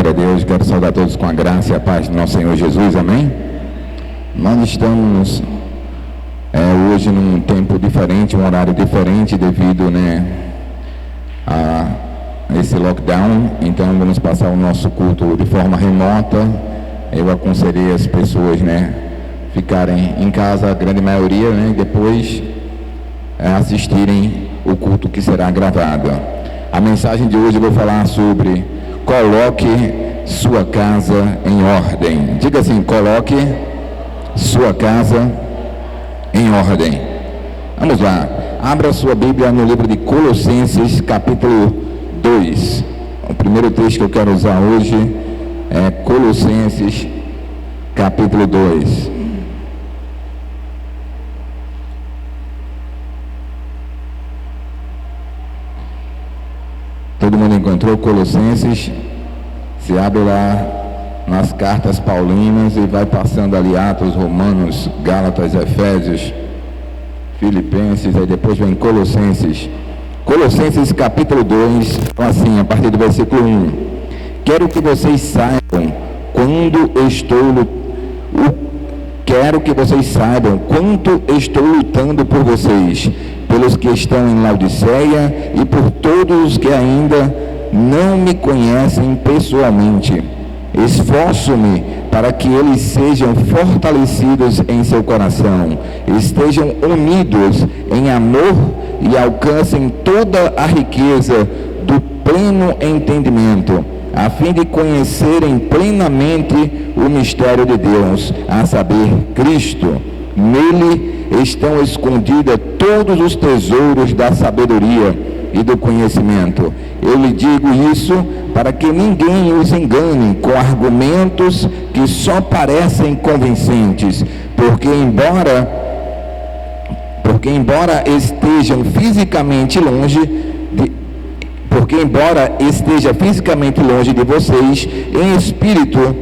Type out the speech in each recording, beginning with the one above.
Glória a Deus, quero saudar todos com a graça e a paz do nosso Senhor Jesus, amém? Nós estamos hoje num tempo diferente, um horário diferente devido a esse lockdown, então vamos passar o nosso culto de forma remota. Eu aconselhei as pessoas ficarem em casa, a grande maioria, e depois assistirem o culto que será gravado. A mensagem de hoje eu vou falar sobre coloque sua casa em ordem. Diga assim: coloque sua casa em ordem. Vamos lá, abra sua Bíblia no livro de Colossenses, capítulo 2. O primeiro texto que eu quero usar hoje é Colossenses, capítulo 2. Todo mundo encontrou Colossenses? Se abre lá nas cartas paulinas e vai passando ali Atos, Romanos, Gálatas, Efésios, Filipenses, aí depois vem Colossenses. Colossenses capítulo 2, assim, a partir do versículo 1. Quero que vocês saibam quanto estou lutando por vocês, pelos que estão em Laodiceia e por todos os que ainda não me conhecem pessoalmente. Esforço-me para que eles sejam fortalecidos em seu coração, estejam unidos em amor e alcancem toda a riqueza do pleno entendimento, a fim de conhecerem plenamente o mistério de Deus, a saber, Cristo. Nele estão escondidos todos os tesouros da sabedoria e do conhecimento. Eu lhe digo isso para que ninguém os engane com argumentos que só parecem convincentes, porque embora esteja fisicamente longe de vocês, em espírito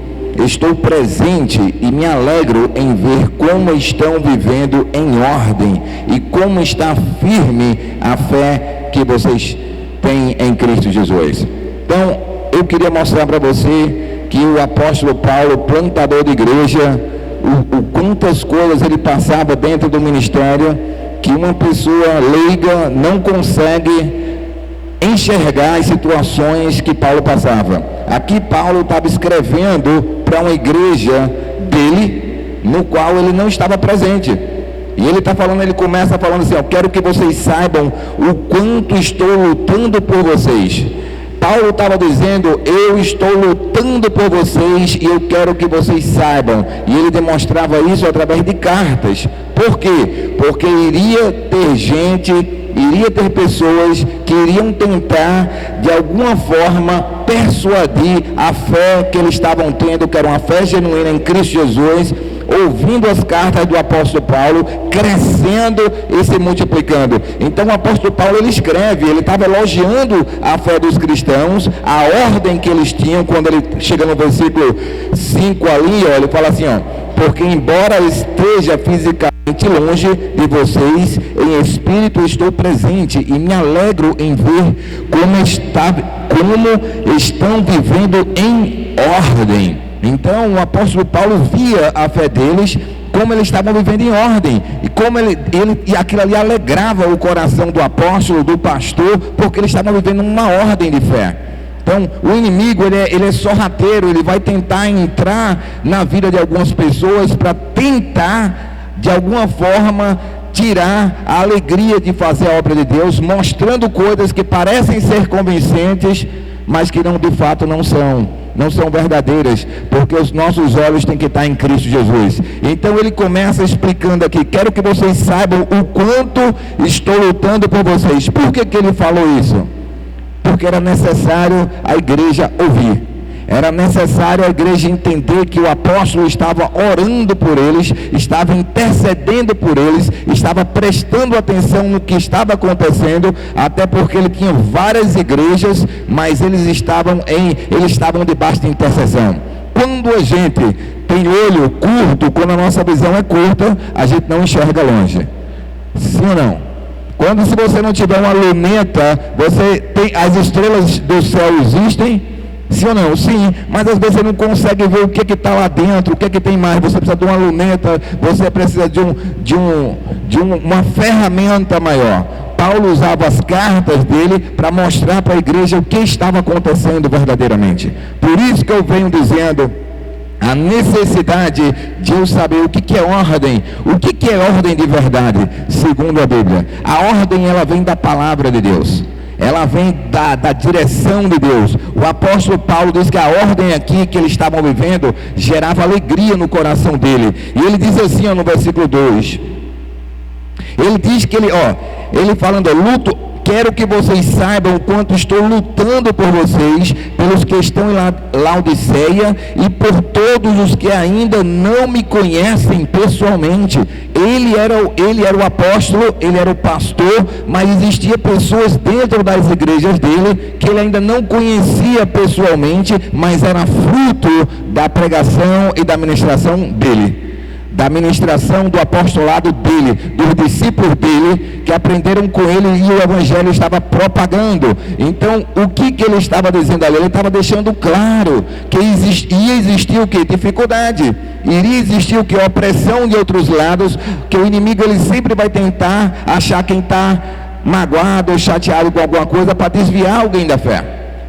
estou presente e me alegro em ver como estão vivendo em ordem e como está firme a fé que vocês têm em Cristo Jesus. Então, eu queria mostrar para você que o apóstolo Paulo, plantador de igreja, quantas coisas ele passava dentro do ministério que uma pessoa leiga não consegue enxergar as situações que Paulo passava. Aqui Paulo estava escrevendo para uma igreja dele, no qual ele não estava presente. E ele começa falando assim: eu quero que vocês saibam o quanto estou lutando por vocês. Paulo estava dizendo: eu estou lutando por vocês e eu quero que vocês saibam. E ele demonstrava isso através de cartas. Por quê? Porque iria ter pessoas que iriam tentar de alguma forma persuadir a fé que eles estavam tendo, que era uma fé genuína em Cristo Jesus, ouvindo as cartas do apóstolo Paulo, crescendo e se multiplicando. Então o apóstolo Paulo, ele escreve, ele estava elogiando a fé dos cristãos, a ordem que eles tinham. Quando ele chega no versículo 5 ali, ele fala assim, porque embora esteja fisicamente longe de vocês, em espírito estou presente e me alegro em ver como estão vivendo em ordem. Então o apóstolo Paulo via a fé deles, como eles estavam vivendo em ordem, e como e aquilo ali alegrava o coração do apóstolo, do pastor, porque eles estavam vivendo uma ordem de fé. Então o inimigo ele é sorrateiro, ele vai tentar entrar na vida de algumas pessoas para tentar de alguma forma tirar a alegria de fazer a obra de Deus, mostrando coisas que parecem ser convincentes, mas que de fato não são verdadeiras, porque os nossos olhos têm que estar em Cristo Jesus. Então ele começa explicando aqui: quero que vocês saibam o quanto estou lutando por vocês. Por que ele falou isso? Porque era necessário a igreja ouvir. Era necessário a igreja entender que o apóstolo estava orando por eles, estava intercedendo por eles, estava prestando atenção no que estava acontecendo, até porque ele tinha várias igrejas, mas eles estavam debaixo de intercessão. Quando a gente tem olho curto, quando a nossa visão é curta, a gente não enxerga longe. Sim ou não? Quando, se você não tiver uma luneta, as estrelas do céu existem? Sim ou não? Sim, mas às vezes você não consegue ver o que está lá dentro, o que tem mais. Você precisa de uma luneta, você precisa de uma ferramenta maior. Paulo usava as cartas dele para mostrar para a igreja o que estava acontecendo verdadeiramente. Por isso que eu venho dizendo a necessidade de eu saber o que é ordem, o que é ordem de verdade, segundo a Bíblia. A ordem, ela vem da palavra de Deus, ela vem da direção de Deus. O apóstolo Paulo diz que a ordem aqui que eles estavam vivendo gerava alegria no coração dele. E ele diz assim, no versículo 2, ele diz que ele falando, luto, quero que vocês saibam o quanto estou lutando por vocês, pelos que estão em Laodiceia e por todos os que ainda não me conhecem pessoalmente. Ele era o apóstolo, ele era o pastor, mas existia pessoas dentro das igrejas dele que ele ainda não conhecia pessoalmente, mas era fruto da pregação e da ministração dele, da ministração do apostolado dele, dos discípulos dele, que aprenderam com ele e o evangelho estava propagando. Então, o que ele estava dizendo ali? Ele estava deixando claro que ia existir o que? Dificuldade. Iria existir o que? Opressão de outros lados, que o inimigo ele sempre vai tentar achar quem está magoado ou chateado com alguma coisa para desviar alguém da fé,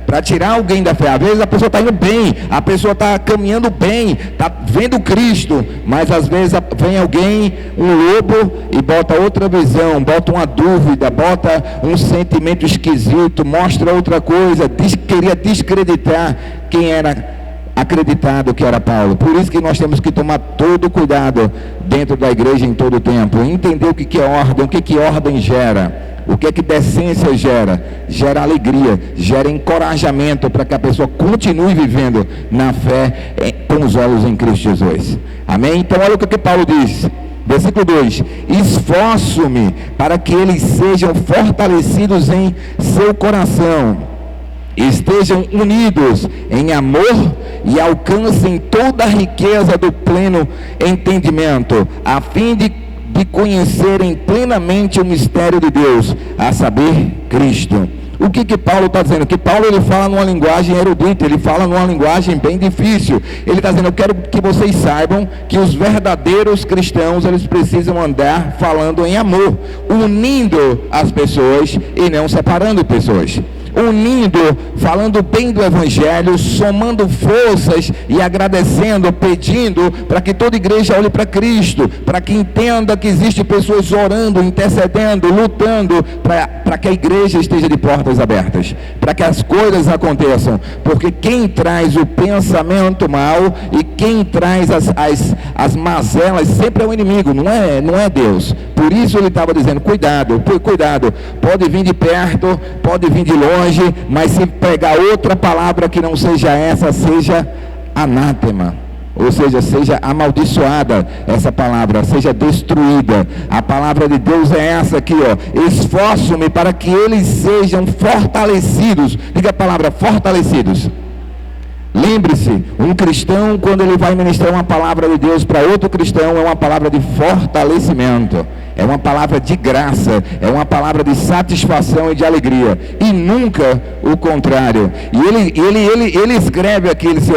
para tirar alguém da fé. Às vezes a pessoa está indo bem, a pessoa está caminhando bem, está vendo Cristo, mas às vezes vem alguém, um lobo, e bota outra visão, bota uma dúvida, bota um sentimento esquisito, mostra outra coisa, queria descreditar quem era acreditado que era Paulo. Por isso que nós temos que tomar todo cuidado dentro da igreja em todo o tempo, entender o que é ordem, o que ordem gera. O que decência gera? Gera alegria, gera encorajamento para que a pessoa continue vivendo na fé com os olhos em Cristo Jesus. Amém? Então olha o que Paulo diz, versículo 2: esforço-me para que eles sejam fortalecidos em seu coração, estejam unidos em amor e alcancem toda a riqueza do pleno entendimento, a fim de conhecerem plenamente o mistério de Deus, a saber, Cristo. O que Paulo está dizendo? Que Paulo ele fala numa linguagem erudita, ele fala numa linguagem bem difícil. Ele está dizendo, eu quero que vocês saibam que os verdadeiros cristãos, eles precisam andar falando em amor, unindo as pessoas e não separando pessoas. Unindo, falando bem do evangelho, somando forças e agradecendo, pedindo para que toda igreja olhe para Cristo, para que entenda que existem pessoas orando, intercedendo, lutando para que a igreja esteja de portas abertas, para que as coisas aconteçam, porque quem traz o pensamento mal e quem traz as mazelas sempre é o inimigo, não é Deus. Por isso ele estava dizendo, cuidado, pode vir de perto, pode vir de longe, mas se pegar outra palavra que não seja essa, seja anátema, ou seja amaldiçoada essa palavra, seja destruída. A palavra de Deus é essa aqui, esforço-me para que eles sejam fortalecidos. Diga a palavra, fortalecidos. Lembre-se, um cristão, quando ele vai ministrar uma palavra de Deus para outro cristão, é uma palavra de fortalecimento, é uma palavra de graça, é uma palavra de satisfação e de alegria, e nunca o contrário. E ele escreve aqui, ele diz,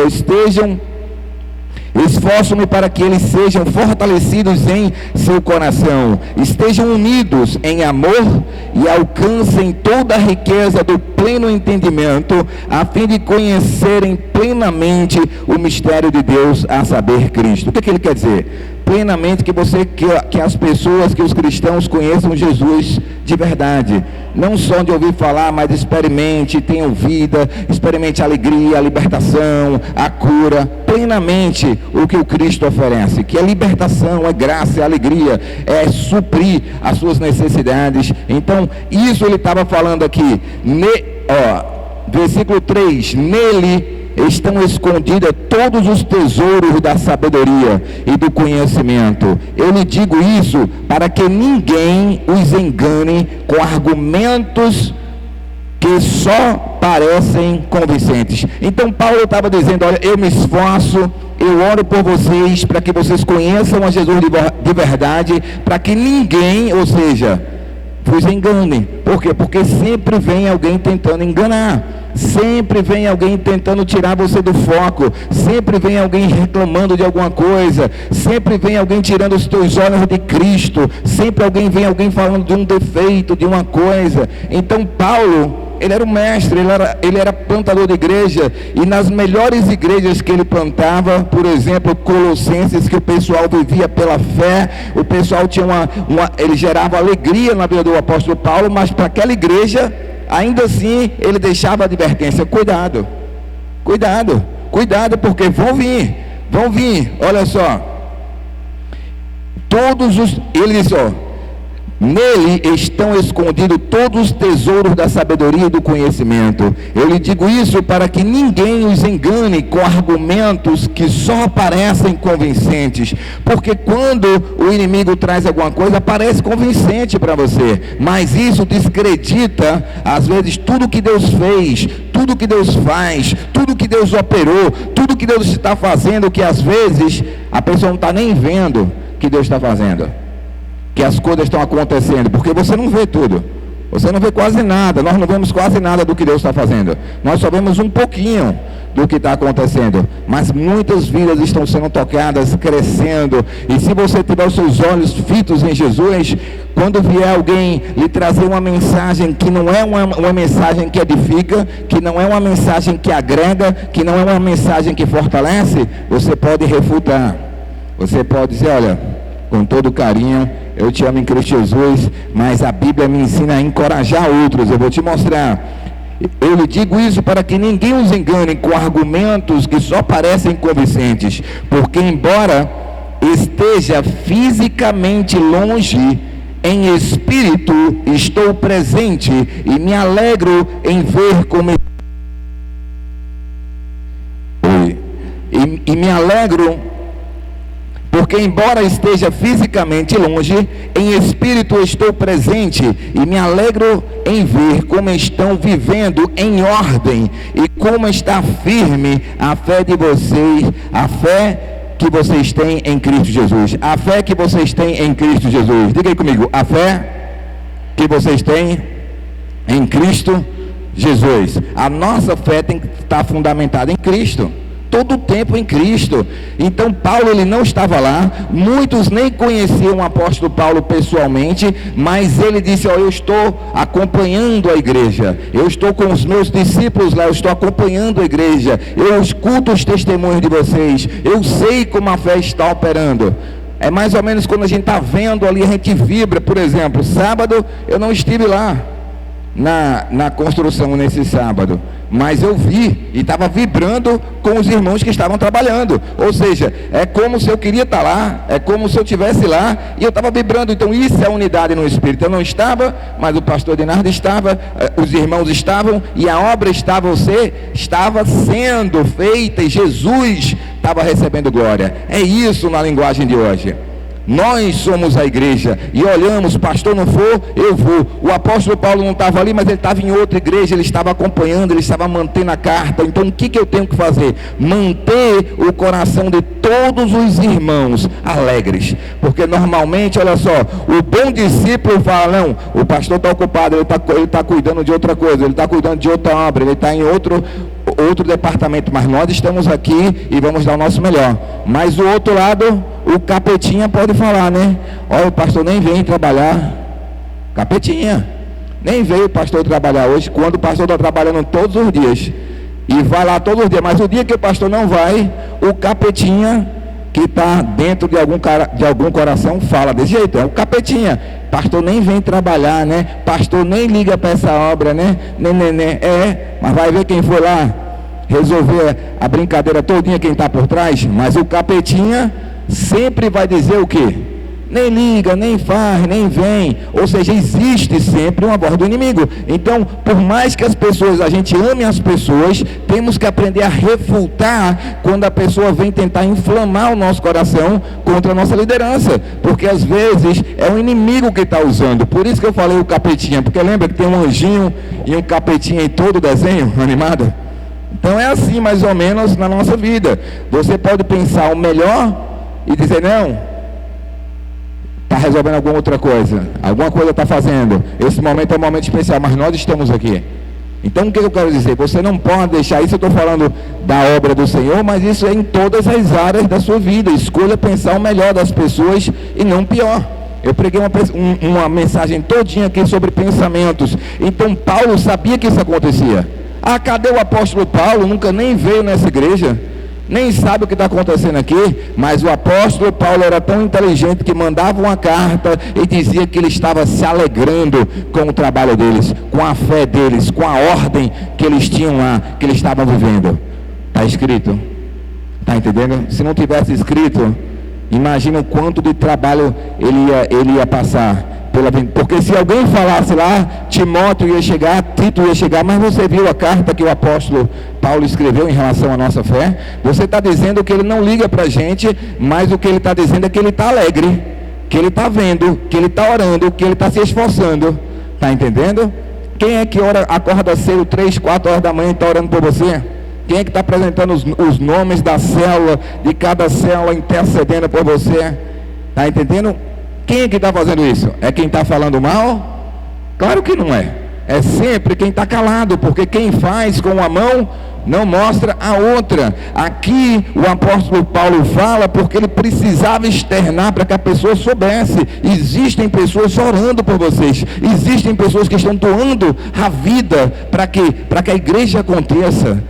esforço-me para que eles sejam fortalecidos em seu coração, estejam unidos em amor e alcancem toda a riqueza do pleno entendimento, a fim de conhecerem plenamente o mistério de Deus, a saber, Cristo. O que ele quer dizer? Plenamente que as pessoas, que os cristãos conheçam Jesus de verdade, não só de ouvir falar, mas experimente, tenham vida, experimente a alegria, a libertação, a cura, plenamente o que o Cristo oferece, que é libertação, é graça, é alegria, é suprir as suas necessidades. Então, isso ele estava falando aqui, versículo 3, nele estão escondidos todos os tesouros da sabedoria e do conhecimento. Eu lhe digo isso para que ninguém os engane com argumentos que só parecem convincentes. Então Paulo estava dizendo, olha, eu me esforço, eu oro por vocês para que vocês conheçam a Jesus de verdade, para que ninguém, ou seja, vos engane. Por quê? Porque sempre vem alguém tentando enganar. Sempre vem alguém tentando tirar você do foco, sempre vem alguém reclamando de alguma coisa, sempre vem alguém tirando os teus olhos de Cristo, sempre vem alguém falando de um defeito, de uma coisa. Então Paulo, ele era o mestre, ele era plantador de igreja, e nas melhores igrejas que ele plantava, por exemplo, Colossenses, que o pessoal vivia pela fé, o pessoal tinha ele gerava alegria na vida do apóstolo Paulo, mas para aquela igreja, ainda assim, ele deixava a advertência: cuidado, porque vão vir, olha só, ele disse, nele estão escondidos todos os tesouros da sabedoria e do conhecimento. Eu lhe digo isso para que ninguém os engane com argumentos que só parecem convincentes, porque quando o inimigo traz alguma coisa, parece convincente para você, mas isso descredita às vezes tudo que Deus fez, tudo que Deus faz, tudo que Deus operou, tudo que Deus está fazendo, que às vezes a pessoa não está nem vendo que Deus está fazendo, que as coisas estão acontecendo, porque você não vê tudo, você não vê quase nada, nós não vemos quase nada do que Deus está fazendo, nós só vemos um pouquinho do que está acontecendo, mas muitas vidas estão sendo tocadas, crescendo, e se você tiver os seus olhos fitos em Jesus, quando vier alguém lhe trazer uma mensagem que não é uma mensagem que edifica, que não é uma mensagem que agrega, que não é uma mensagem que fortalece, você pode refutar, você pode dizer: olha, com todo carinho, eu te amo em Cristo Jesus, mas a Bíblia me ensina a encorajar outros. Eu vou te mostrar. Eu lhe digo isso para que ninguém os engane com argumentos que só parecem convincentes, porque embora esteja fisicamente longe, em espírito estou presente e me alegro em ver como me alegro, porque embora esteja fisicamente longe, em espírito estou presente e me alegro em ver como estão vivendo em ordem e como está firme a fé de vocês, a fé que vocês têm em Cristo Jesus. A fé que vocês têm em Cristo Jesus. Diga aí comigo: a fé que vocês têm em Cristo Jesus. A nossa fé tem que estar fundamentada em Cristo, todo o tempo em Cristo. Então Paulo, ele não estava lá, muitos nem conheciam o apóstolo Paulo pessoalmente, mas ele disse: eu estou acompanhando a igreja, eu estou com os meus discípulos lá, eu estou acompanhando a igreja, eu escuto os testemunhos de vocês, eu sei como a fé está operando. É mais ou menos quando a gente está vendo ali, a gente vibra. Por exemplo, sábado eu não estive lá na construção nesse sábado, mas eu vi e estava vibrando com os irmãos que estavam trabalhando. Ou seja, é como se eu queria estar lá, é como se eu estivesse lá e eu estava vibrando. Então isso é unidade no Espírito. Eu não estava, mas o pastor Dinardo estava, os irmãos estavam, e a obra estava sendo feita, e Jesus estava recebendo glória. É isso na linguagem de hoje. Nós somos a igreja e olhamos: pastor não for, eu vou. O apóstolo Paulo não estava ali, mas ele estava em outra igreja, ele estava acompanhando, ele estava mantendo a carta. Então o que eu tenho que fazer? Manter o coração de todos os irmãos alegres, porque normalmente, olha só, o bom discípulo fala: não, o pastor está ocupado, ele está cuidando de outra coisa, ele está cuidando de outra obra, ele está em outro departamento, mas nós estamos aqui e vamos dar o nosso melhor. Mas do outro lado, o capetinha pode falar, né? Olha, o pastor nem vem trabalhar. Capetinha, nem veio o pastor trabalhar hoje, quando o pastor está trabalhando todos os dias, e vai lá todos os dias, mas o dia que o pastor não vai, o capetinha que está dentro de algum coração fala desse jeito: é o capetinha, pastor nem vem trabalhar, né? Pastor nem liga para essa obra, né? Mas vai ver quem foi lá resolver a brincadeira todinha, quem está por trás. Mas o capetinha sempre vai dizer o quê? Nem liga, nem faz, nem vem. Ou seja, existe sempre uma voz do inimigo. Então, por mais que a gente ame as pessoas, temos que aprender a refutar quando a pessoa vem tentar inflamar o nosso coração contra a nossa liderança, porque às vezes é o inimigo que está usando. Por isso que eu falei o capetinha, porque lembra que tem um anjinho e um capetinha em todo o desenho animado? Então é assim mais ou menos na nossa vida. Você pode pensar o melhor e dizer: não, está resolvendo alguma outra coisa, alguma coisa está fazendo, esse momento é um momento especial, mas nós estamos aqui. Então o que eu quero dizer? Você não pode deixar isso, eu estou falando da obra do Senhor, mas isso é em todas as áreas da sua vida. Escolha pensar o melhor das pessoas e não pior. Eu preguei uma mensagem todinha aqui sobre pensamentos. Então Paulo sabia que isso acontecia. Ah, cadê o apóstolo Paulo? Nunca nem veio nessa igreja, nem sabe o que está acontecendo aqui. Mas o apóstolo Paulo era tão inteligente que mandava uma carta e dizia que ele estava se alegrando com o trabalho deles, com a fé deles, com a ordem que eles tinham lá, que eles estavam vivendo. Está escrito? Está entendendo? Se não tivesse escrito, imagina o quanto de trabalho ele ia passar. Porque se alguém falasse lá, Timóteo ia chegar, Tito ia chegar, mas você viu a carta que o apóstolo Paulo escreveu em relação à nossa fé? Você está dizendo que ele não liga para a gente, mas o que ele está dizendo é que ele está alegre, que ele está vendo, que ele está orando, que ele está se esforçando. Está entendendo? Quem é que acorda cedo 3, 4 horas da manhã e está orando por você? Quem é que está apresentando os nomes da célula, de cada célula, intercedendo por você? Está entendendo? Quem é que está fazendo isso? É quem está falando mal? Claro que não é. É sempre quem está calado, porque quem faz com uma mão não mostra a outra. Aqui o apóstolo Paulo fala porque ele precisava externar para que a pessoa soubesse. Existem pessoas orando por vocês, existem pessoas que estão doando a vida para que a igreja aconteça,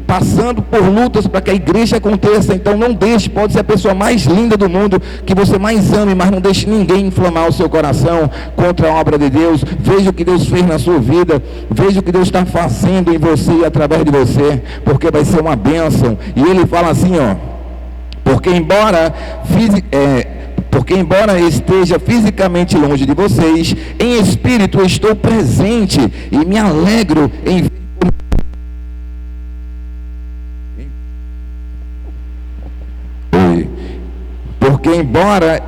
passando por lutas para que a igreja aconteça. Então não deixe, pode ser a pessoa mais linda do mundo, que você mais ame, mas não deixe ninguém inflamar o seu coração contra a obra de Deus. Veja o que Deus fez na sua vida, veja o que Deus está fazendo em você e através de você, porque vai ser uma bênção. E ele fala assim, porque embora esteja fisicamente longe de vocês, em espírito eu estou presente e me alegro em porque embora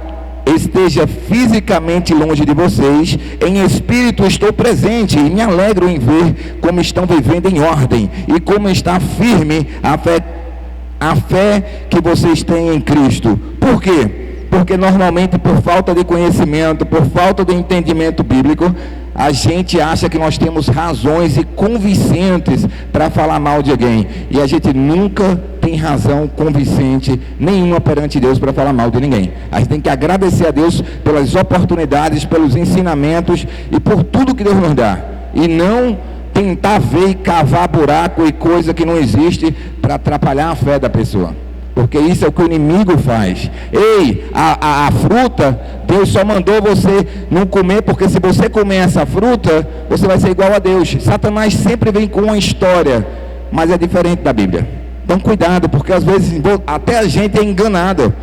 esteja fisicamente longe de vocês, em espírito estou presente e me alegro em ver como estão vivendo em ordem e como está firme a fé que vocês têm em Cristo. Por quê? Porque normalmente por falta de conhecimento, por falta de entendimento bíblico, a gente acha que nós temos razões e convincentes para falar mal de alguém, e a gente nunca tem razão convincente nenhuma perante Deus para falar mal de ninguém. A gente tem que agradecer a Deus pelas oportunidades, pelos ensinamentos e por tudo que Deus nos dá, e não tentar ver e cavar buraco e coisa que não existe para atrapalhar a fé da pessoa. Porque isso é o que o inimigo faz. Ei, a fruta, Deus só mandou você não comer, porque se você comer essa fruta, você vai ser igual a Deus. Satanás sempre vem com uma história, mas é diferente da Bíblia. Então cuidado, porque às vezes até a gente é enganado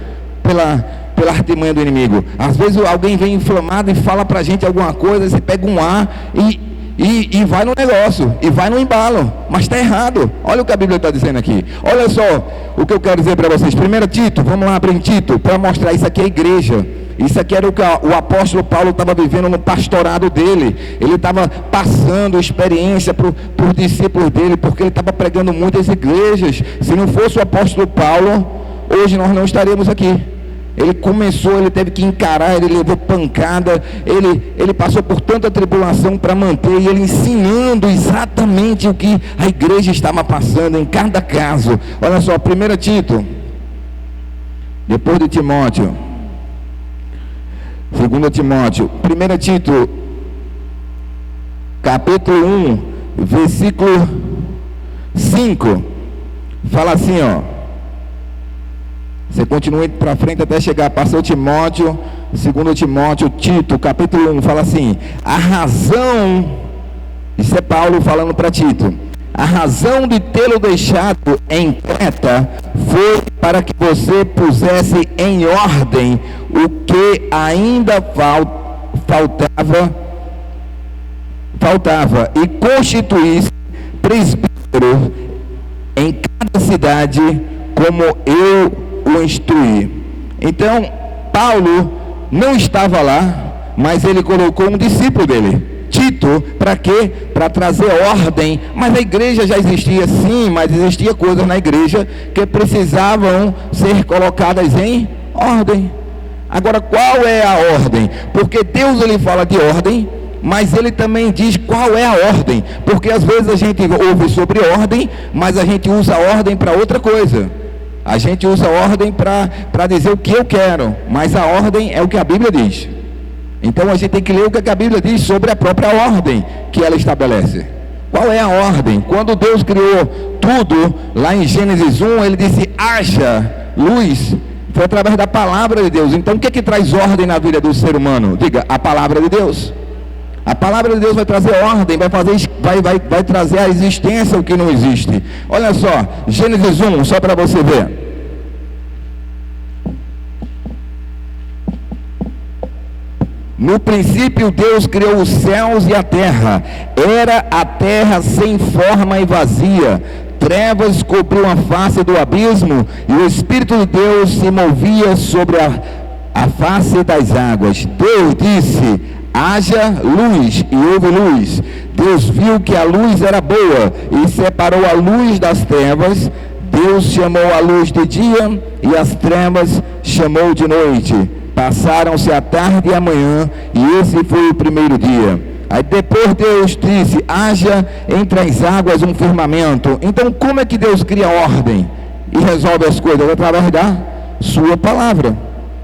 pela artimanha do inimigo. Às vezes alguém vem inflamado e fala pra gente alguma coisa, você pega um ar e vai no negócio, e vai no embalo, mas está errado. Olha o que a Bíblia está dizendo aqui. Olha só o que eu quero dizer para vocês. 1 Tito, vamos lá abrir em Tito, para mostrar. Isso aqui é a igreja. Isso aqui era o que o apóstolo Paulo estava vivendo no pastorado dele. Ele estava passando experiência para os discípulos dele, porque ele estava pregando muitas igrejas. Se não fosse o apóstolo Paulo, hoje nós não estaríamos aqui. Ele começou, ele teve que encarar, ele levou pancada, ele passou por tanta tribulação para manter, e ele ensinando exatamente o que a igreja estava passando em cada caso. Olha só, 1 Tito, depois de Timóteo, 2 Timóteo, 1 Tito, capítulo 1, versículo 5, fala assim, você continua indo para frente até chegar, passou Timóteo, 2 Timóteo, Tito, capítulo 1, fala assim, a razão, isso é Paulo falando para Tito, a razão de tê-lo deixado em Creta foi para que você pusesse em ordem o que ainda faltava e constituísse presbítero em cada cidade, como eu o instruir. Então Paulo não estava lá, mas ele colocou um discípulo dele, Tito, para quê? Para trazer ordem. Mas a igreja já existia, sim, mas existia coisas na igreja que precisavam ser colocadas em ordem. Agora, qual é a ordem? Porque Deus, ele fala de ordem, mas ele também diz qual é a ordem, porque às vezes a gente ouve sobre ordem, mas a gente usa a ordem para outra coisa. A gente usa a ordem para dizer o que eu quero, mas a ordem é o que a Bíblia diz. Então a gente tem que ler o que a Bíblia diz sobre a própria ordem que ela estabelece. Qual é a ordem? Quando Deus criou tudo, lá em Gênesis 1, ele disse: haja luz. Foi através da palavra de Deus. Então o que é que traz ordem na vida do ser humano? Diga, a palavra de Deus. A palavra de Deus vai trazer ordem, vai trazer a existência o que não existe. Olha só, Gênesis 1, só para você ver. No princípio Deus criou os céus e a terra. Era a terra sem forma e vazia. Trevas cobriam a face do abismo, e o Espírito de Deus se movia sobre a face das águas. Deus disse: haja luz, e houve luz. Deus viu que a luz era boa, e separou a luz das trevas. Deus chamou a luz de dia, e as trevas chamou de noite. Passaram-se a tarde e a manhã, e esse foi o primeiro dia. Aí depois Deus disse: haja entre as águas um firmamento. Então como é que Deus cria ordem e resolve as coisas? Através da sua palavra.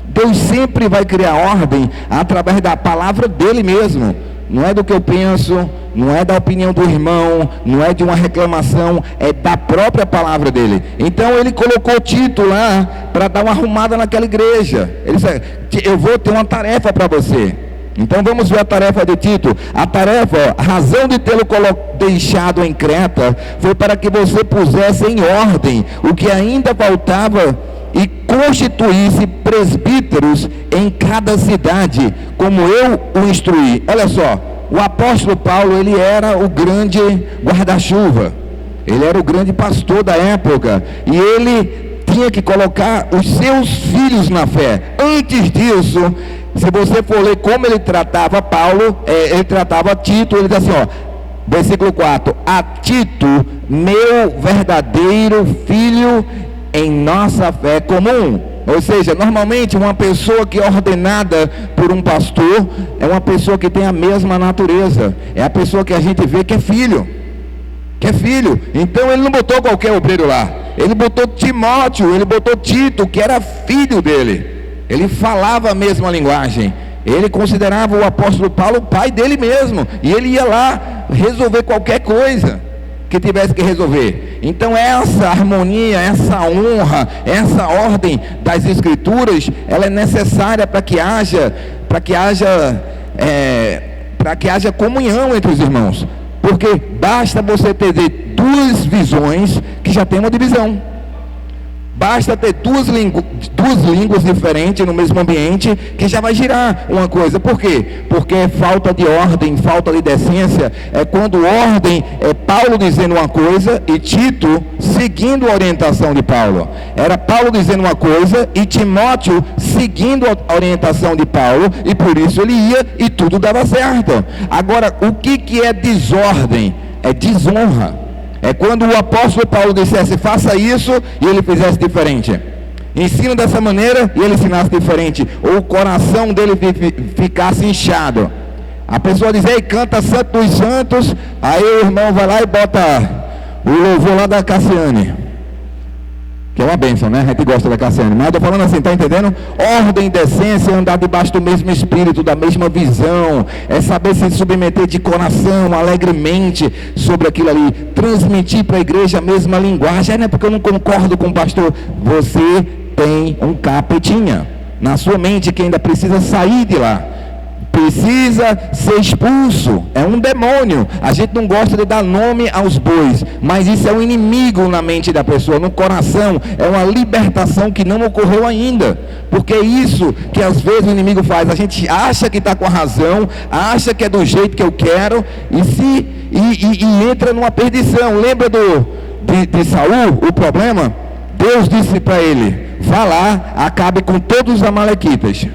Deus sempre vai criar ordem através da palavra dele mesmo. Não é do que eu penso, não é da opinião do irmão, não é de uma reclamação, é da própria palavra dele. Então ele colocou Tito lá para dar uma arrumada naquela igreja. Ele disse: eu vou ter uma tarefa para você. Então vamos ver a tarefa de Tito. A tarefa, a razão de tê-lo deixado em Creta foi para que você pusesse em ordem o que ainda faltava e constituísse presbíteros em cada cidade, como eu o instruí. Olha só, o apóstolo Paulo, ele era o grande guarda-chuva, ele era o grande pastor da época, e ele tinha que colocar os seus filhos na fé. Antes disso, se você for ler como ele tratava Paulo, ele tratava Tito, ele diz assim, ó, versículo 4, a Tito, meu verdadeiro filho em nossa fé comum. Ou seja, normalmente uma pessoa que é ordenada por um pastor é uma pessoa que tem a mesma natureza, é a pessoa que a gente vê que é filho, então ele não botou qualquer obreiro lá, ele botou Timóteo, ele botou Tito, que era filho dele, ele falava a mesma linguagem, ele considerava o apóstolo Paulo o pai dele mesmo, e ele ia lá resolver qualquer coisa que tivesse que resolver. Então essa harmonia, essa honra, essa ordem das escrituras, ela é necessária para que haja comunhão entre os irmãos, porque basta você ter duas visões que já tem uma divisão. Basta ter duas línguas diferentes no mesmo ambiente que já vai girar uma coisa. Por quê? Porque é falta de ordem, falta de decência. É quando ordem é Paulo dizendo uma coisa e Tito seguindo a orientação de Paulo. Era Paulo dizendo uma coisa e Timóteo seguindo a orientação de Paulo, e por isso ele ia e tudo dava certo. Agora, o que é desordem? É desonra. É quando o apóstolo Paulo dissesse faça isso e ele fizesse diferente, ensina dessa maneira e ele ensinasse diferente, ou o coração dele ficasse inchado. A pessoa diz: ei, canta Santo dos Santos, aí o irmão vai lá e bota o louvor lá da Cassiane, que é uma bênção, né? A gente gosta da Cassiane, mas eu estou falando assim, está entendendo? Ordem e decência é andar debaixo do mesmo espírito, da mesma visão, é saber se submeter de coração, alegremente, sobre aquilo ali, transmitir para a igreja a mesma linguagem. Não é porque eu não concordo com o pastor. Você tem um capetinha na sua mente que ainda precisa sair de lá, precisa ser expulso, é um demônio. A gente não gosta de dar nome aos bois, mas isso é um inimigo na mente da pessoa, no coração, é uma libertação que não ocorreu ainda, porque é isso que às vezes o inimigo faz. A gente acha que está com a razão, acha que é do jeito que eu quero, e entra numa perdição. Lembra de Saul, o problema? Deus disse para ele: vá lá, acabe com todos os amalequitas.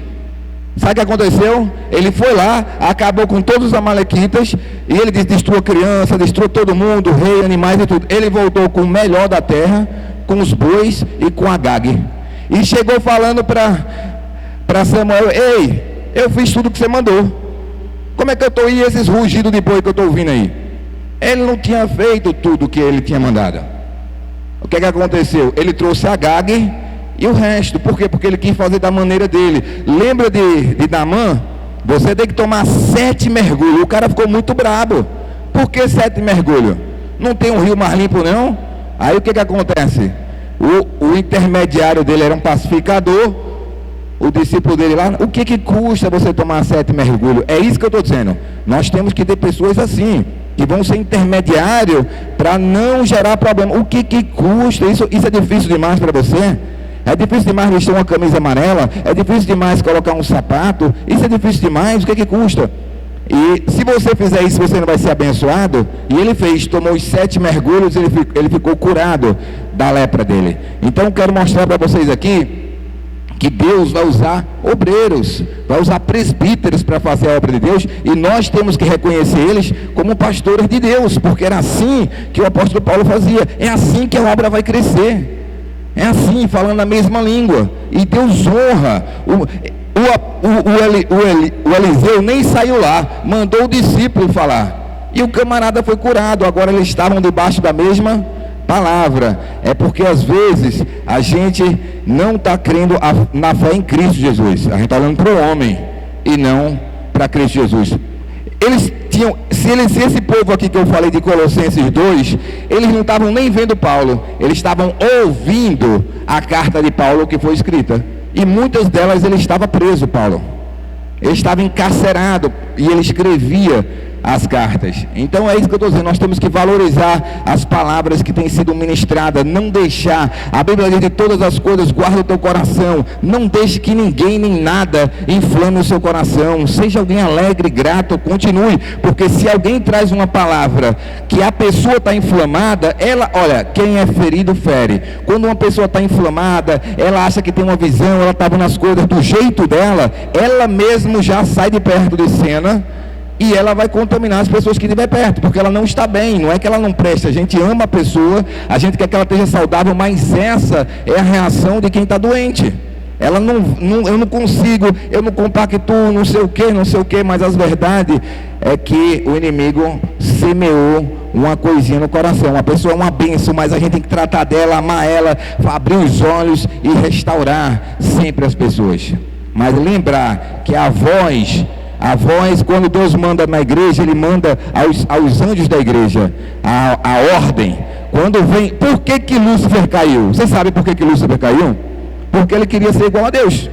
Sabe o que aconteceu? Ele foi lá, acabou com todos os amalequitas, e ele disse: destrua criança, destrua todo mundo, rei, animais e tudo. Ele voltou com o melhor da terra, com os bois e com Agag, e chegou falando para Samuel: ei, eu fiz tudo o que você mandou, Como é que eu estou aí, esses rugidos de boi que eu estou ouvindo aí? Ele não tinha feito tudo o que ele tinha mandado. O que é que aconteceu? Ele trouxe Agag e o resto. Por quê? Porque ele quis fazer da maneira dele. Lembra de Naamã? Você tem que tomar 7 mergulhos. O cara ficou muito brabo. Por que 7 mergulhos? Não tem um rio mais limpo não? Aí o que que acontece? O intermediário dele era um pacificador. O discípulo dele lá, o que custa você tomar 7 mergulhos? É isso que eu estou dizendo. Nós temos que ter pessoas assim, que vão ser intermediário para não gerar problema. O que custa? Isso é difícil demais para você? É difícil demais vestir uma camisa amarela? É difícil demais colocar um sapato? Isso é difícil demais? O que custa? E se você fizer isso, você não vai ser abençoado? E ele fez, tomou os 7 mergulhos, ele ficou curado da lepra dele. Então eu quero mostrar para vocês aqui que Deus vai usar obreiros, vai usar presbíteros para fazer a obra de Deus, e nós temos que reconhecer eles como pastores de Deus, porque era assim que o apóstolo Paulo fazia, é assim que a obra vai crescer, é assim, falando a mesma língua, e Deus honra. O Eliseu nem saiu lá, mandou o discípulo falar, e o camarada foi curado. Agora eles estavam debaixo da mesma palavra. É porque às vezes a gente não está crendo na fé em Cristo Jesus. A gente está olhando para o homem e não para Cristo Jesus. Eles tinham, se esse povo aqui que eu falei de Colossenses 2, eles não estavam nem vendo Paulo, eles estavam ouvindo a carta de Paulo que foi escrita, e muitas delas ele estava preso, Paulo, ele estava encarcerado e ele escrevia as cartas. Então é isso que eu estou dizendo, nós temos que valorizar as palavras que têm sido ministradas, não deixar, a Bíblia diz: de todas as coisas guarda o teu coração, não deixe que ninguém nem nada inflame o seu coração, seja alguém alegre, grato, continue, porque se alguém traz uma palavra que a pessoa está inflamada, olha, quem é ferido fere. Quando uma pessoa está inflamada, ela acha que tem uma visão, ela estava nas coisas do jeito dela, ela mesmo já sai de perto de cena, e ela vai contaminar as pessoas que estiver perto, porque ela não está bem. Não é que ela não presta, a gente ama a pessoa, a gente quer que ela esteja saudável, mas essa é a reação de quem está doente. Ela eu não consigo, eu não compactuo, não sei o que, mas a verdade é que o inimigo semeou uma coisinha no coração. A pessoa é uma bênção, mas a gente tem que tratar dela, amar ela, abrir os olhos e restaurar sempre as pessoas. Mas lembrar que a voz, quando Deus manda na igreja, Ele manda aos anjos da igreja a ordem. Quando vem, por que Lúcifer caiu? Você sabe por que Lúcifer caiu? Porque ele queria ser igual a Deus.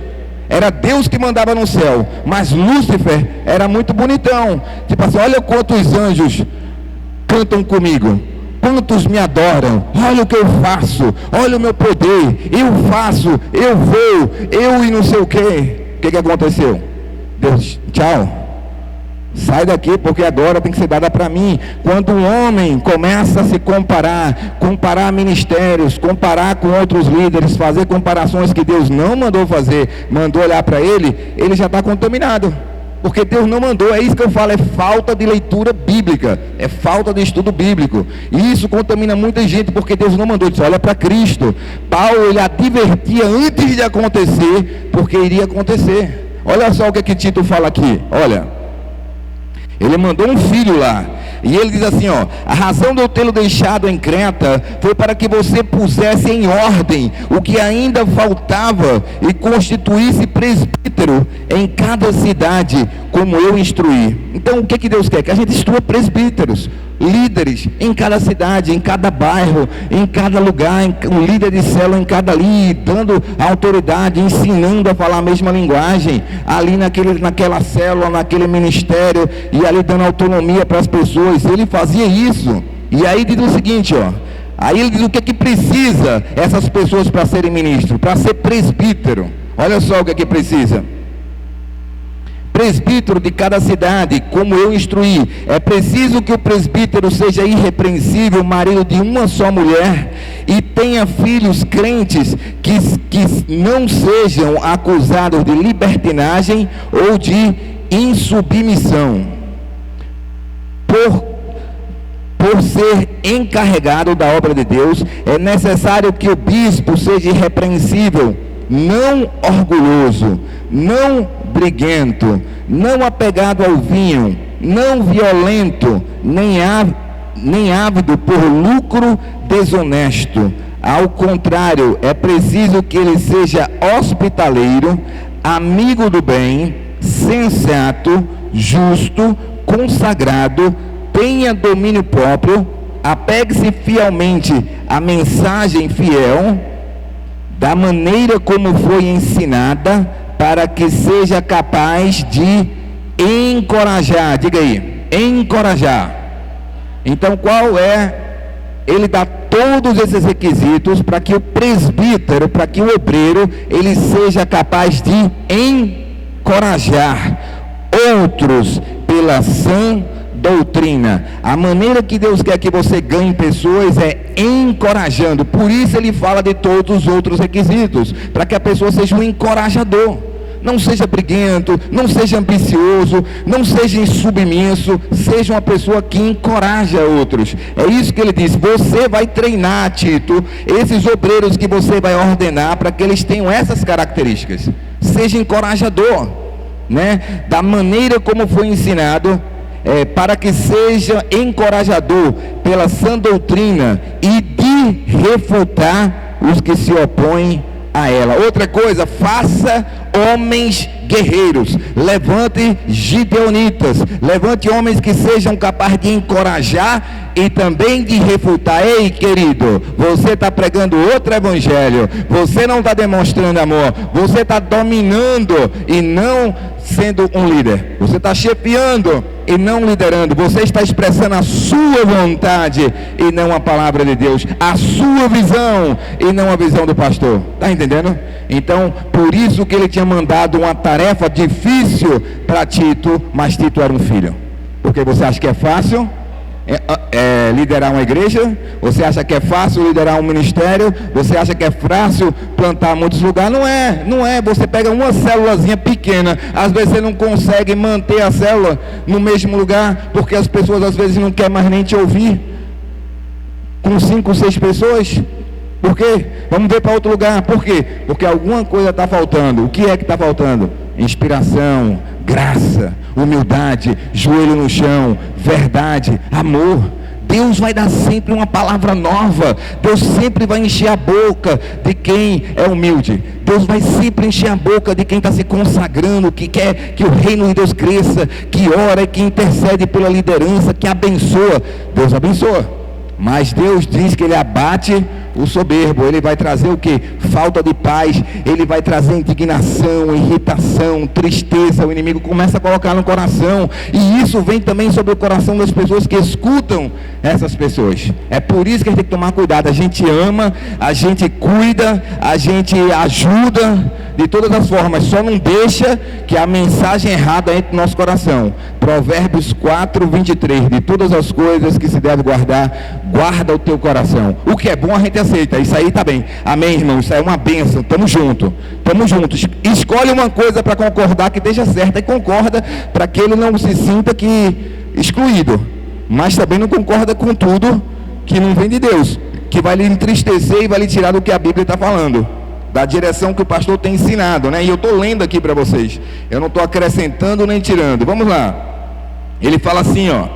Era Deus que mandava no céu, mas Lúcifer era muito bonitão. Tipo assim, olha quantos anjos cantam comigo, quantos me adoram, olha o que eu faço, olha o meu poder, eu faço, eu vou, eu e não sei o que. O que aconteceu? Deus, tchau, sai daqui, porque agora tem que ser dada para mim. Quando um homem começa a se comparar ministérios, comparar com outros líderes, fazer comparações que Deus não mandou fazer, mandou olhar para ele já está contaminado, porque Deus não mandou. É isso que eu falo, é falta de leitura bíblica, é falta de estudo bíblico, e isso contamina muita gente, porque Deus não mandou. Ele disse, olha para Cristo. Paulo, ele advertia antes de acontecer, porque iria acontecer. Olha só o que Tito fala aqui, olha, ele mandou um filho lá, e ele diz assim, a razão de eu tê-lo deixado em Creta, foi para que você pusesse em ordem o que ainda faltava, e constituísse presbítero em cada cidade, como eu instruí. Então o que Deus quer? Que a gente instrua presbíteros, líderes em cada cidade, em cada bairro, em cada lugar, um líder de célula em cada ali, dando autoridade, ensinando a falar a mesma linguagem, ali naquela célula, naquele ministério, e ali dando autonomia para as pessoas. Ele fazia isso, e aí diz o seguinte, aí ele diz o que precisa essas pessoas para serem ministros, para ser presbítero. Olha só o que precisa: presbítero de cada cidade, como eu instruí. É preciso que o presbítero seja irrepreensível, marido de uma só mulher, e tenha filhos crentes, que não sejam acusados de libertinagem ou de insubmissão. Por ser encarregado da obra de Deus, é necessário que o bispo seja irrepreensível, não orgulhoso, não briguento, não apegado ao vinho, não violento, nem ávido por lucro desonesto. Ao contrário, é preciso que ele seja hospitaleiro, amigo do bem, sensato, justo, consagrado, tenha domínio próprio, apegue-se fielmente à mensagem fiel, da maneira como foi ensinada, para que seja capaz de encorajar. Diga aí, encorajar. Então qual é? Ele dá todos esses requisitos para que o presbítero, para que o obreiro, ele seja capaz de encorajar outros pela sã doutrina. A maneira que Deus quer que você ganhe pessoas é encorajando. Por isso ele fala de todos os outros requisitos, para que a pessoa seja um encorajador. Não seja briguento, não seja ambicioso, não seja insubmisso, seja uma pessoa que encoraja outros. É isso que ele diz. Você vai treinar, Tito, esses obreiros que você vai ordenar, para que eles tenham essas características. Seja encorajador, né? Da maneira como foi ensinado, para que seja encorajador pela sã doutrina e de refutar os que se opõem a ela. Outra coisa, faça homens guerreiros, levante gideonitas, levante homens que sejam capazes de encorajar e também de refutar. Ei, querido, você está pregando outro evangelho, você não está demonstrando amor, você está dominando e não sendo um líder, você está chefiando e não liderando, você está expressando a sua vontade e não a palavra de Deus, a sua visão e não a visão do pastor. Está entendendo? Então, por isso que ele tinha mandado uma tarefa difícil para Tito, mas Tito era um filho. Porque você acha que é fácil liderar uma igreja? Você acha que é fácil liderar um ministério? Você acha que é fácil plantar muitos lugares? Não é. Você pega uma célulazinha pequena, às vezes você não consegue manter a célula no mesmo lugar, porque as pessoas às vezes não querem mais nem te ouvir. Com 5, 6 pessoas. Por quê? Vamos ver para outro lugar. Por quê? Porque alguma coisa está faltando. O que é que está faltando? Inspiração, graça, humildade, joelho no chão, verdade, amor. Deus vai dar sempre uma palavra nova. Deus sempre vai encher a boca de quem é humilde. Deus vai sempre encher a boca de quem está se consagrando, que quer que o reino de Deus cresça, que ora, que intercede pela liderança, que abençoa. Deus abençoa. Mas Deus diz que ele abate o soberbo. Ele vai trazer o que? Falta de paz. Ele vai trazer indignação, irritação, tristeza. O inimigo começa a colocar no coração, e isso vem também sobre o coração das pessoas que escutam essas pessoas. É por isso que a gente tem que tomar cuidado. A gente ama, a gente cuida, a gente ajuda de todas as formas, só não deixa que a mensagem errada entre no nosso coração. Provérbios 4, 23. De todas as coisas que se deve guardar, guarda o teu coração. O que é bom a gente aceita. Isso aí está bem. Amém, irmão? Isso aí é uma bênção. Tamo junto. Escolhe uma coisa para concordar que esteja certa, e concorda, para que ele não se sinta excluído. Mas também não concorda com tudo que não vem de Deus, que vai lhe entristecer e vai lhe tirar do que a Bíblia está falando, da direção que o pastor tem ensinado, né? E eu estou lendo aqui para vocês, eu não estou acrescentando nem tirando. Vamos lá. Ele fala assim, ó: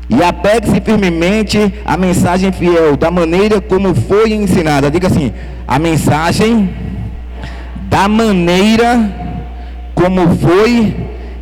e apegue-se firmemente à mensagem fiel, da maneira como foi ensinada. Diga assim: a mensagem da maneira como foi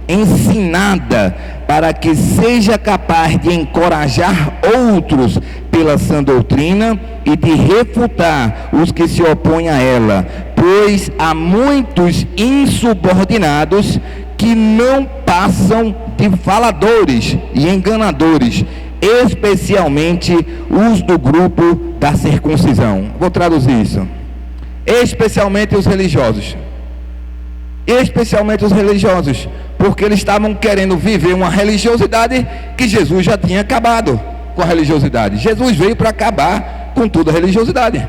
ensinada, para que seja capaz de encorajar outros pela sã doutrina e de refutar os que se opõem a ela, pois há muitos insubordinados que não passam de faladores e enganadores, especialmente os do grupo da circuncisão. Vou traduzir isso: especialmente os religiosos. Especialmente os religiosos, porque eles estavam querendo viver uma religiosidade que Jesus já tinha acabado com a religiosidade. Jesus veio para acabar com toda a religiosidade.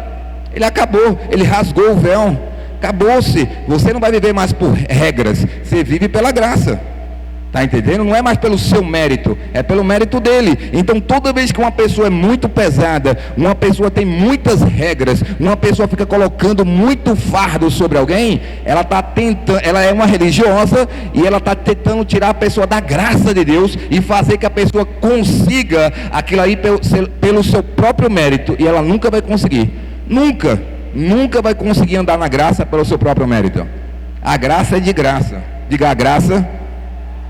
Ele acabou, ele rasgou o véu. Acabou-se. Você não vai viver mais por regras, você vive pela graça. Está entendendo? Não é mais pelo seu mérito, é pelo mérito dele. Então toda vez que uma pessoa é muito pesada, uma pessoa tem muitas regras, uma pessoa fica colocando muito fardo sobre alguém, ela está tentando, ela é uma religiosa e ela está tentando tirar a pessoa da graça de Deus e fazer que a pessoa consiga aquilo aí pelo seu próprio mérito, e ela nunca vai conseguir. Nunca vai conseguir andar na graça pelo seu próprio mérito. A graça é de graça. Diga, a graça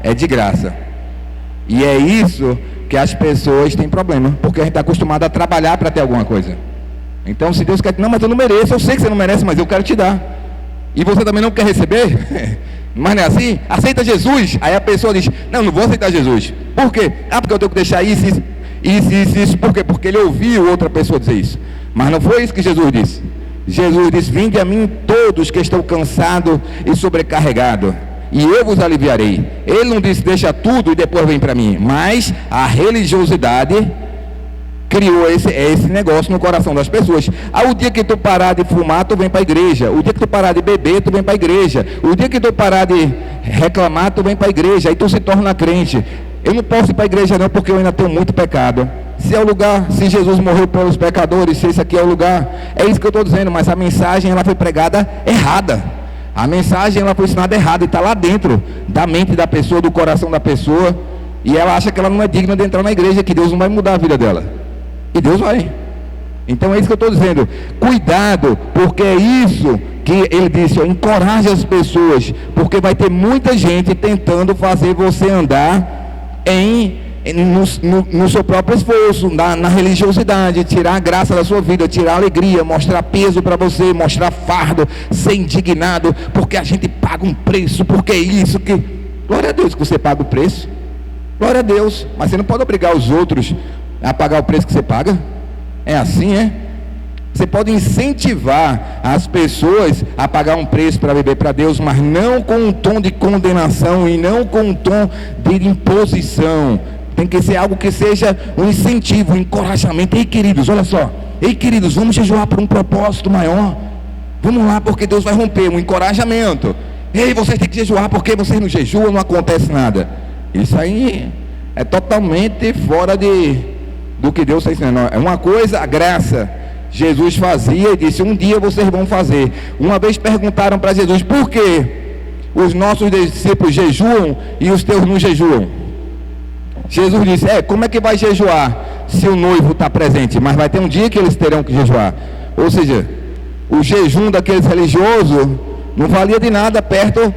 é de graça. E é isso que as pessoas têm problema, porque a gente está acostumado a trabalhar para ter alguma coisa. Então se Deus quer, não, mas eu não mereço, eu sei que você não merece, mas eu quero te dar. E você também não quer receber? Mas não é assim? Aceita Jesus. Aí a pessoa diz, não vou aceitar Jesus. Por quê? Porque eu tenho que deixar isso. Por quê? Porque ele ouviu outra pessoa dizer isso. Mas não foi isso que Jesus disse. Jesus disse, vinde a mim todos que estão cansados e sobrecarregados, e eu vos aliviarei. Ele não disse, deixa tudo e depois vem para mim. Mas a religiosidade criou esse negócio no coração das pessoas. O dia que tu parar de fumar, tu vem para a igreja. O dia que tu parar de beber, tu vem para a igreja. O dia que tu parar de reclamar, tu vem para a igreja. Aí tu se torna crente. Eu não posso ir para a igreja não, porque eu ainda tenho muito pecado. Se é o lugar, se Jesus morreu pelos pecadores, se esse aqui é o lugar, é isso que eu estou dizendo. Mas a mensagem, ela foi pregada errada. A mensagem, ela foi ensinada errada, e está lá dentro da mente da pessoa, do coração da pessoa, e ela acha que ela não é digna de entrar na igreja, que Deus não vai mudar a vida dela, e Deus vai. Então é isso que eu estou dizendo, cuidado, porque é isso que ele disse, encoraje as pessoas, porque vai ter muita gente tentando fazer você andar no seu próprio esforço, na religiosidade, tirar a graça da sua vida, tirar a alegria, mostrar peso para você, mostrar fardo, ser indignado, porque a gente paga um preço, porque é isso que... Glória a Deus que você paga o preço, glória a Deus, mas você não pode obrigar os outros a pagar o preço que você paga. É assim, é? Você pode incentivar as pessoas a pagar um preço para viver para Deus, mas não com um tom de condenação e não com um tom de imposição. Tem que ser algo que seja um incentivo, um encorajamento. Ei, queridos, olha só. Ei, queridos, vamos jejuar por um propósito maior. Vamos lá, porque Deus vai romper. Um encorajamento. Ei, vocês têm que jejuar, porque vocês não jejuam, não acontece nada. Isso aí é totalmente fora do que Deus está ensinando. É uma coisa, a graça. Jesus fazia e disse, um dia vocês vão fazer. Uma vez perguntaram para Jesus, por que os nossos discípulos jejuam e os teus não jejuam? Jesus disse, como é que vai jejuar se o noivo está presente? Mas vai ter um dia que eles terão que jejuar. Ou seja, o jejum daqueles religiosos não valia de nada perto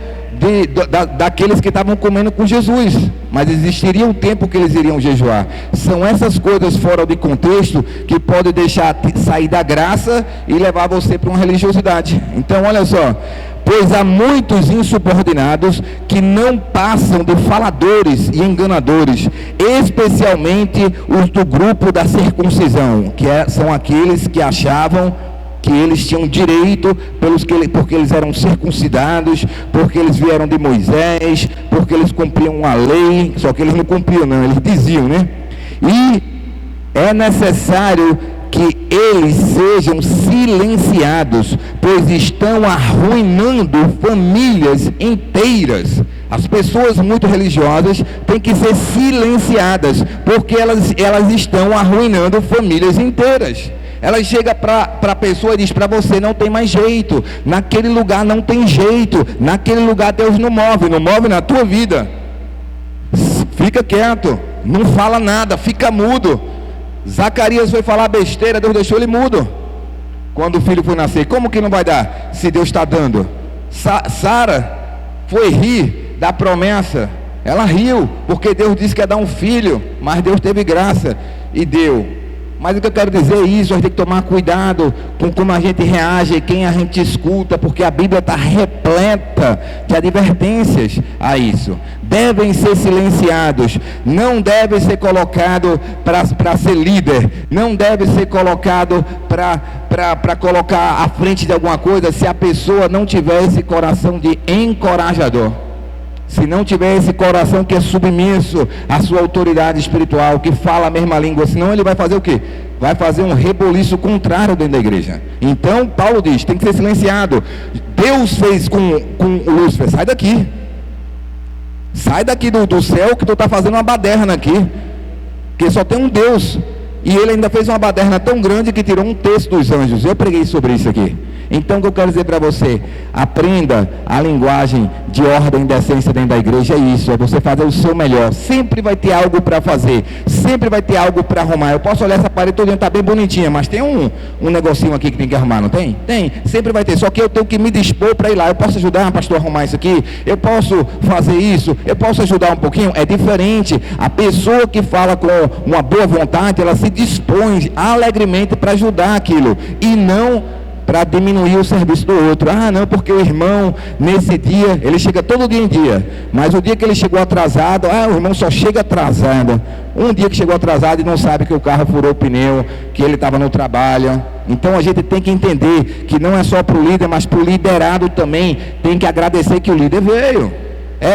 daqueles que estavam comendo com Jesus. Mas existiria um tempo que eles iriam jejuar. São essas coisas fora de contexto que podem deixar sair da graça e levar você para uma religiosidade. Então olha só, pois há muitos insubordinados que não passam de faladores e enganadores, especialmente os do grupo da circuncisão, são aqueles que achavam que eles tinham direito porque eles eram circuncidados, porque eles vieram de Moisés, porque eles cumpriam a lei. Só que eles não cumpriam não, eles diziam, né? E é necessário que eles sejam silenciados, pois estão arruinando famílias inteiras. As pessoas muito religiosas têm que ser silenciadas, porque elas estão arruinando famílias inteiras. Ela chega para a pessoa e diz, para você não tem mais jeito, naquele lugar não tem jeito, naquele lugar Deus não move na tua vida. Fica quieto, não fala nada, fica mudo. Zacarias foi falar besteira, Deus deixou ele mudo quando o filho foi nascer. Como que não vai dar, se Deus está dando? Sara foi rir da promessa, ela riu, porque Deus disse que ia dar um filho, mas Deus teve graça e deu. Mas o que eu quero dizer é isso, a gente tem que tomar cuidado com como a gente reage, quem a gente escuta, porque a Bíblia está repleta de advertências a isso. Devem ser silenciados, não deve ser colocado para ser líder, não deve ser colocado para colocar à frente de alguma coisa, se a pessoa não tiver esse coração de encorajador. Se não tiver esse coração que é submisso à sua autoridade espiritual, que fala a mesma língua, senão ele vai fazer o quê? Vai fazer um reboliço contrário dentro da igreja. Então Paulo diz, tem que ser silenciado. Deus fez com Lúcifer, sai daqui. Sai daqui do céu que tu está fazendo uma baderna aqui, que só tem um Deus. E ele ainda fez uma baderna tão grande que tirou um terço dos anjos. Eu preguei sobre isso aqui. Então o que eu quero dizer para você, aprenda a linguagem de ordem e decência dentro da igreja. É isso, é você fazer o seu melhor. Sempre vai ter algo para fazer, sempre vai ter algo para arrumar. Eu posso olhar essa parede toda, está bem bonitinha, mas tem um negocinho aqui que tem que arrumar, não tem? Tem, sempre vai ter, só que eu tenho que me dispor para ir lá. Eu posso ajudar, pastor, a arrumar isso aqui, eu posso fazer isso, eu posso ajudar um pouquinho. É diferente. A pessoa que fala com uma boa vontade, ela se dispõe alegremente para ajudar aquilo, e não para diminuir o serviço do outro. Ah, não, porque o irmão, nesse dia, ele chega todo dia em dia, mas o dia que ele chegou atrasado, o irmão só chega atrasado. Um dia que chegou atrasado e não sabe que o carro furou o pneu, que ele estava no trabalho. Então a gente tem que entender que não é só para o líder, mas para o liderado também. Tem que agradecer que o líder veio.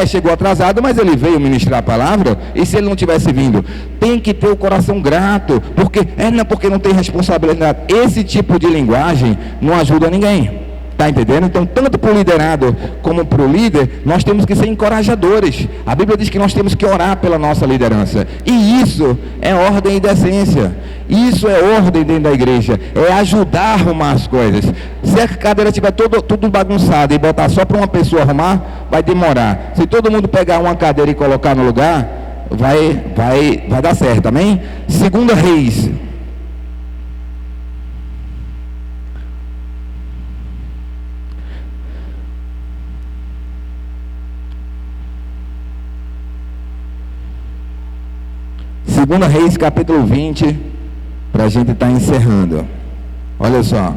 Chegou atrasado, mas ele veio ministrar a palavra. E se ele não tivesse vindo? Tem que ter o coração grato, porque não é porque não tem responsabilidade. Esse tipo de linguagem não ajuda ninguém. Está entendendo? Então, tanto para o liderado como para o líder, nós temos que ser encorajadores. A Bíblia diz que nós temos que orar pela nossa liderança. E isso é ordem e decência. Isso é ordem dentro da igreja. É ajudar a arrumar as coisas. Se a cadeira estiver tudo bagunçada e botar só para uma pessoa arrumar, vai demorar. Se todo mundo pegar uma cadeira e colocar no lugar, vai dar certo, amém? 2 Reis. Segunda Reis, capítulo 20, para a gente estar encerrando. Olha só.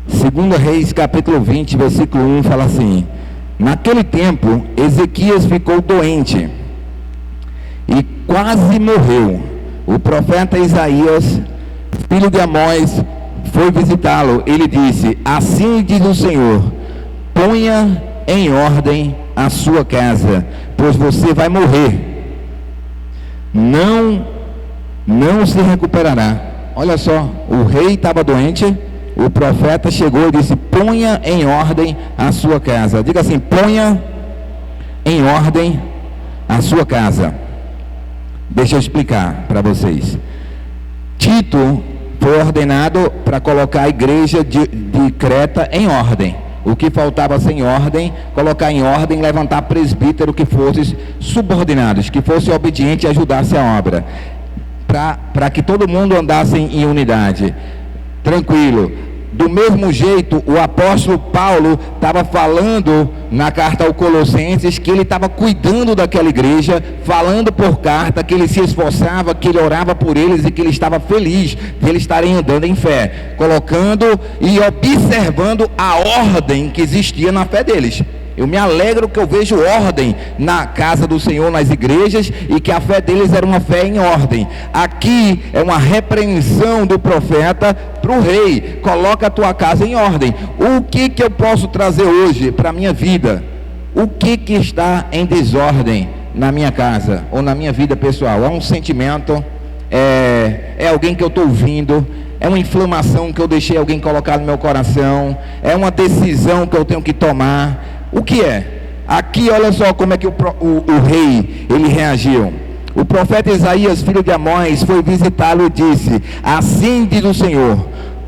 Segunda Reis, capítulo 20, versículo 1, fala assim: naquele tempo, Ezequias ficou doente e quase morreu. O profeta Isaías, filho de Amós, foi visitá-lo. Ele disse: assim diz o Senhor, ponha em ordem a sua casa, pois você vai morrer, não se recuperará. Olha só, o rei estava doente, o profeta chegou e disse: ponha em ordem a sua casa. Diga assim: ponha em ordem a sua casa. Deixa eu explicar para vocês. Tito foi ordenado para colocar a igreja de Creta em ordem. O que faltava ser em ordem, colocar em ordem, levantar presbítero que fosse subordinados, que fosse obediente e ajudasse a obra, para que todo mundo andasse em unidade, tranquilo. Do mesmo jeito, o apóstolo Paulo estava falando na carta aos Colossenses que ele estava cuidando daquela igreja, falando por carta que ele se esforçava, que ele orava por eles e que ele estava feliz de eles estarem andando em fé, colocando e observando a ordem que existia na fé deles. Eu me alegro que eu vejo ordem na casa do Senhor, nas igrejas, e que a fé deles era uma fé em ordem. Aqui é uma repreensão do profeta para o rei: coloca a tua casa em ordem. O que eu posso trazer hoje para a minha vida? O que está em desordem na minha casa ou na minha vida pessoal? É um sentimento? É alguém que eu estou ouvindo? É uma inflamação que eu deixei alguém colocar no meu coração? É uma decisão que eu tenho que tomar? O que é? Aqui olha só como é que o rei, ele reagiu. O profeta Isaías, filho de Amós, foi visitá-lo e disse: assim diz o Senhor,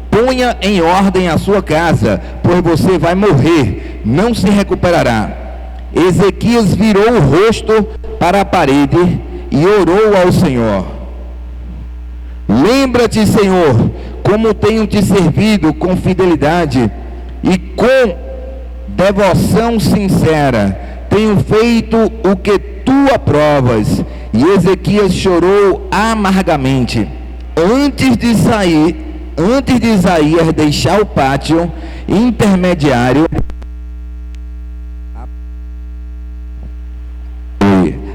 ponha em ordem a sua casa, pois você vai morrer, não se recuperará. Ezequias virou o rosto para a parede e orou ao Senhor: lembra-te, Senhor, como tenho te servido com fidelidade e com devoção sincera, tenho feito o que tu aprovas. E Ezequias chorou amargamente. Antes de Isaías deixar o pátio intermediário,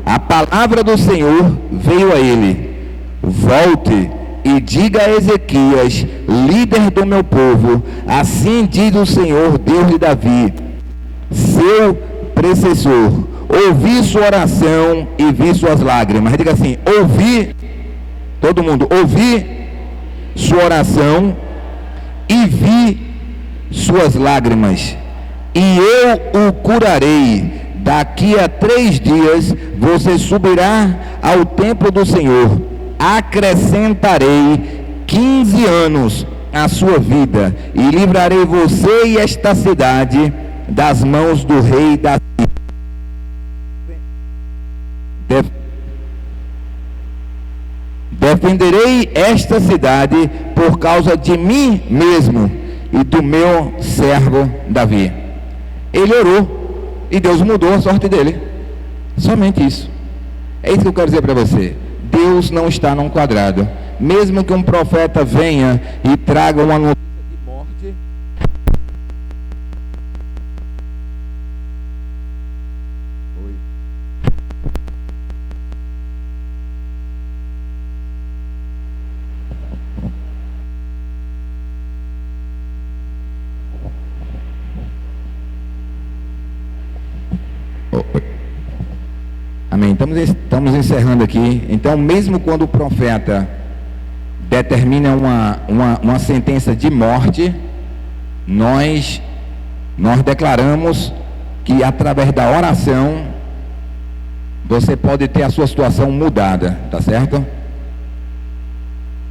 a palavra do Senhor veio a ele: volte e diga a Ezequias, líder do meu povo, assim diz o Senhor, Deus de Davi, seu precessor: ouvi sua oração e vi suas lágrimas. Diga assim: ouvi, todo mundo, ouvi sua oração e vi suas lágrimas, e eu o curarei. Daqui a 3 dias você subirá ao templo do Senhor. Acrescentarei 15 anos à sua vida e livrarei você e esta cidade das mãos do rei da Síria. Defenderei esta cidade por causa de mim mesmo e do meu servo Davi. Ele orou e Deus mudou a sorte dele. Somente isso. É isso que eu quero dizer para você. Deus não está num quadrado. Mesmo que um profeta venha e traga uma notícia de morte, amém. Estamos encerrando aqui. Então, mesmo quando o profeta determina uma sentença de morte, nós declaramos que através da oração você pode ter a sua situação mudada, tá certo?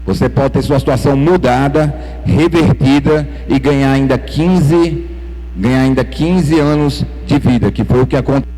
Você pode ter sua situação mudada, revertida e ganhar ainda 15 anos de vida, que foi o que aconteceu.